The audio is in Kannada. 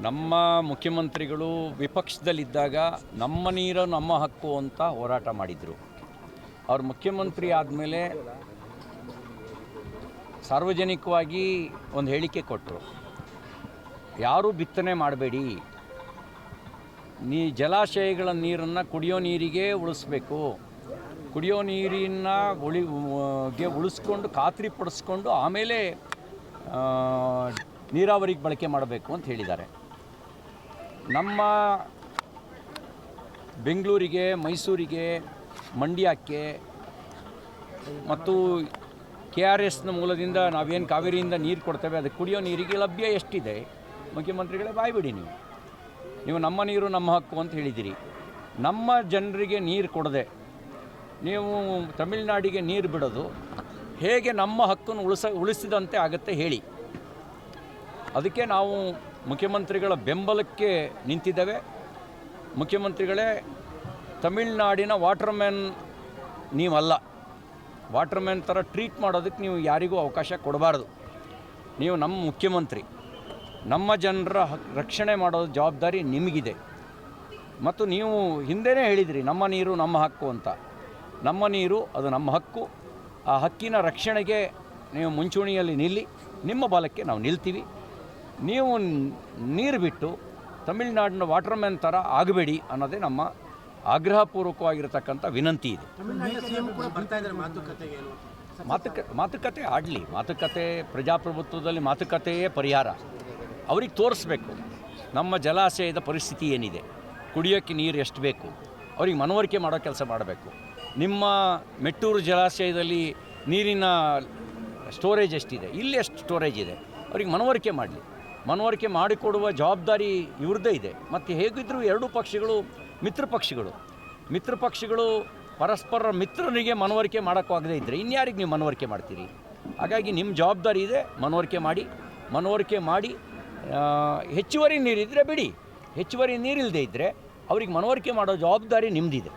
ನಮ್ಮ ಮುಖ್ಯಮಂತ್ರಿಗಳು ವಿಪಕ್ಷದಲ್ಲಿದ್ದಾಗ ನಮ್ಮ ನೀರು ನಮ್ಮ ಹಕ್ಕು ಅಂತ ಹೋರಾಟ ಮಾಡಿದರು. ಅವರು ಮುಖ್ಯಮಂತ್ರಿ ಆದಮೇಲೆ ಸಾರ್ವಜನಿಕವಾಗಿ ಒಂದು ಹೇಳಿಕೆ ಕೊಟ್ಟರು, ಯಾರೂ ಬಿತ್ತನೆ ಮಾಡಬೇಡಿ, ಜಲಾಶಯಗಳ ನೀರನ್ನು ಕುಡಿಯೋ ನೀರಿಗೆ ಉಳಿಸ್ಬೇಕು, ಕುಡಿಯೋ ನೀರಿನ ಉಳಿಸ್ಕೊಂಡು ಖಾತ್ರಿಪಡಿಸ್ಕೊಂಡು ಆಮೇಲೆ ನೀರಾವರಿಗೆ ಬಳಕೆ ಮಾಡಬೇಕು ಅಂತ ಹೇಳಿದ್ದಾರೆ. ನಮ್ಮ ಬೆಂಗಳೂರಿಗೆ, ಮೈಸೂರಿಗೆ, ಮಂಡ್ಯಕ್ಕೆ ಮತ್ತು KRSನ ಮೂಲದಿಂದ ನಾವೇನು ಕಾವೇರಿಯಿಂದ ನೀರು ಕೊಡ್ತೇವೆ, ಅದಕ್ಕೆ ಕುಡಿಯೋ ನೀರಿಗೆ ಲಭ್ಯ ಎಷ್ಟಿದೆ? ಮುಖ್ಯಮಂತ್ರಿಗಳೇ ಬಾಯ್ಬಿಡಿ, ನೀವು ನಮ್ಮ ನೀರು ನಮ್ಮ ಹಕ್ಕು ಅಂತ ಹೇಳಿದ್ದೀರಿ. ನಮ್ಮ ಜನರಿಗೆ ನೀರು ಕೊಡದೆ ನೀವು ತಮಿಳುನಾಡಿಗೆ ನೀರು ಬಿಡೋದು ಹೇಗೆ ನಮ್ಮ ಹಕ್ಕನ್ನು ಉಳಿಸಿದಂತೆ ಆಗುತ್ತೆ ಹೇಳಿ. ಅದಕ್ಕೆ ನಾವು ಮುಖ್ಯಮಂತ್ರಿಗಳ ಬೆಂಬಲಕ್ಕೆ ನಿಂತಿದ್ದೇವೆ. ಮುಖ್ಯಮಂತ್ರಿಗಳೇ, ತಮಿಳುನಾಡಿನ ವಾಟರ್ಮ್ಯಾನ್ ನೀವಲ್ಲ. ವಾಟರ್ಮ್ಯಾನ್ ಥರ ಟ್ರೀಟ್ ಮಾಡೋದಕ್ಕೆ ನೀವು ಯಾರಿಗೂ ಅವಕಾಶ ಕೊಡಬಾರ್ದು. ನೀವು ನಮ್ಮ ಮುಖ್ಯಮಂತ್ರಿ, ನಮ್ಮ ಜನರ ರಕ್ಷಣೆ ಮಾಡೋದು ಜವಾಬ್ದಾರಿ ನಿಮಗಿದೆ. ಮತ್ತು ನೀವು ಹಿಂದೆಯೇ ಹೇಳಿದಿರಿ ನಮ್ಮ ನೀರು ನಮ್ಮ ಹಕ್ಕು ಅಂತ. ನಮ್ಮ ನೀರು ಅದು ನಮ್ಮ ಹಕ್ಕು. ಆ ಹಕ್ಕಿನ ರಕ್ಷಣೆಗೆ ನೀವು ಮುಂಚೂಣಿಯಲ್ಲಿ ನಿಲ್ಲಿ, ನಿಮ್ಮ ಬಲಕ್ಕೆ ನಾವು ನಿಲ್ತೀವಿ. ನೀವು ನೀರು ಬಿಟ್ಟು ತಮಿಳುನಾಡಿನ ವಾಟರ್ಮ್ಯಾನ್ ಥರ ಆಗಬೇಡಿ ಅನ್ನೋದೇ ನಮ್ಮ ಆಗ್ರಹಪೂರ್ವಕವಾಗಿರತಕ್ಕಂಥ ವಿನಂತಿ ಇದೆ. ಮಾತುಕತೆ ಆಡಲಿ. ಮಾತುಕತೆ, ಪ್ರಜಾಪ್ರಭುತ್ವದಲ್ಲಿ ಮಾತುಕತೆಯೇ ಪರಿಹಾರ. ಅವ್ರಿಗೆ ತೋರಿಸ್ಬೇಕು ನಮ್ಮ ಜಲಾಶಯದ ಪರಿಸ್ಥಿತಿ ಏನಿದೆ, ಕುಡಿಯೋಕ್ಕೆ ನೀರು ಎಷ್ಟು ಬೇಕು, ಅವ್ರಿಗೆ ಮನವರಿಕೆ ಮಾಡೋ ಕೆಲಸ ಮಾಡಬೇಕು. ನಿಮ್ಮ ಮೆಟ್ಟೂರು ಜಲಾಶಯದಲ್ಲಿ ನೀರಿನ ಸ್ಟೋರೇಜ್ ಎಷ್ಟಿದೆ, ಇಲ್ಲಿ ಎಷ್ಟು ಸ್ಟೋರೇಜ್ ಇದೆ, ಅವ್ರಿಗೆ ಮನವರಿಕೆ ಮಾಡಲಿ. ಮನವರಿಕೆ ಮಾಡಿಕೊಡುವ ಜವಾಬ್ದಾರಿ ಇವ್ರದ್ದೇ ಇದೆ. ಮತ್ತು ಹೇಗಿದ್ದರೂ ಎರಡೂ ಪಕ್ಷಗಳು ಮಿತ್ರ ಪಕ್ಷಗಳು ಪರಸ್ಪರ ಮಿತ್ರನಿಗೆ ಮನವರಿಕೆ ಮಾಡೋಕ್ಕಾಗದೇ ಇದ್ದರೆ ಇನ್ಯಾರಿಗೆ ನೀವು ಮನವರಿಕೆ ಮಾಡ್ತೀರಿ? ಹಾಗಾಗಿ ನಿಮ್ಮ ಜವಾಬ್ದಾರಿ ಇದೆ, ಮನವರಿಕೆ ಮಾಡಿ ಹೆಚ್ಚುವರಿ ನೀರಿದ್ದರೆ ಬಿಡಿ, ಹೆಚ್ಚುವರಿ ನೀರಿಲ್ಲದೆ ಇದ್ದರೆ ಅವ್ರಿಗೆ ಮನವರಿಕೆ ಮಾಡೋ ಜವಾಬ್ದಾರಿ ನಿಮ್ಮದಿದೆ.